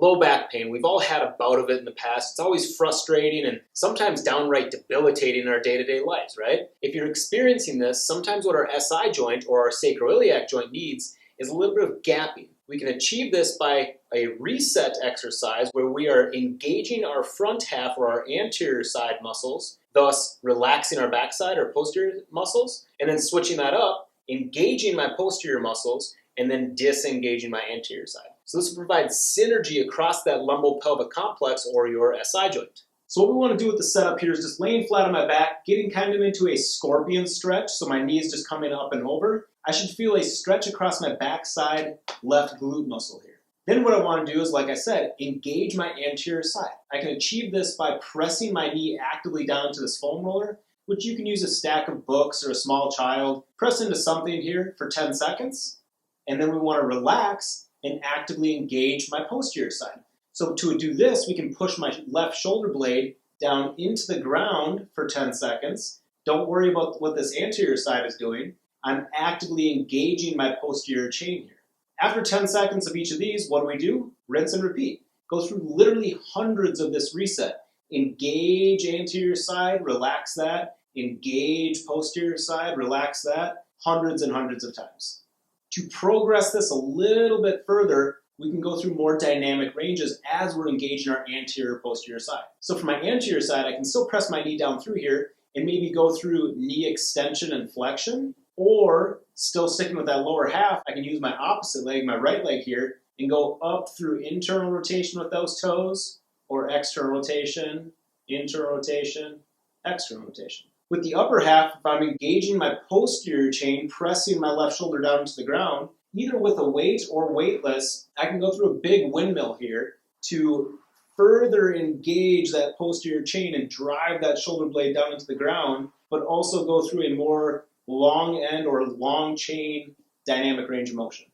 Low back pain, we've all had a bout of it in the past. It's always frustrating and sometimes downright debilitating in our day-to-day lives, right? If you're experiencing this, sometimes what our SI joint or our sacroiliac joint needs is a little bit of gapping. We can achieve this by a reset exercise where we are engaging our front half or our anterior side muscles, thus relaxing our backside or posterior muscles, and then switching that up, engaging my posterior muscles, and then disengaging my anterior side. So this will provide synergy across that lumbopelvic complex or your SI joint. So what we want to do with the setup here is just laying flat on my back, getting kind of into a scorpion stretch, so my knees just coming up and over. I should feel a stretch across my backside left glute muscle here. Then what I want to do is, like I said, engage my anterior side. I can achieve this by pressing my knee actively down into this foam roller, which you can use a stack of books or a small child. Press into something here for 10 seconds, and then we want to relax and actively engage my posterior side. So to do this, we can push my left shoulder blade down into the ground for 10 seconds. Don't worry about what this anterior side is doing. I'm actively engaging my posterior chain here. After 10 seconds of each of these, what do? Rinse and repeat. Go through literally hundreds of this reset. Engage anterior side, relax that. Engage posterior side, relax that. Hundreds and hundreds of times. To progress this a little bit further, we can go through more dynamic ranges as we're engaging our anterior posterior side. So for my anterior side, I can still press my knee down through here and maybe go through knee extension and flexion, or still sticking with that lower half, I can use my opposite leg, my right leg here, and go up through internal rotation with those toes, or external rotation, internal rotation, external rotation. With the upper half, if I'm engaging my posterior chain, pressing my left shoulder down into the ground, either with a weight or weightless, I can go through a big windmill here to further engage that posterior chain and drive that shoulder blade down into the ground, but also go through a more long end or long chain dynamic range of motion.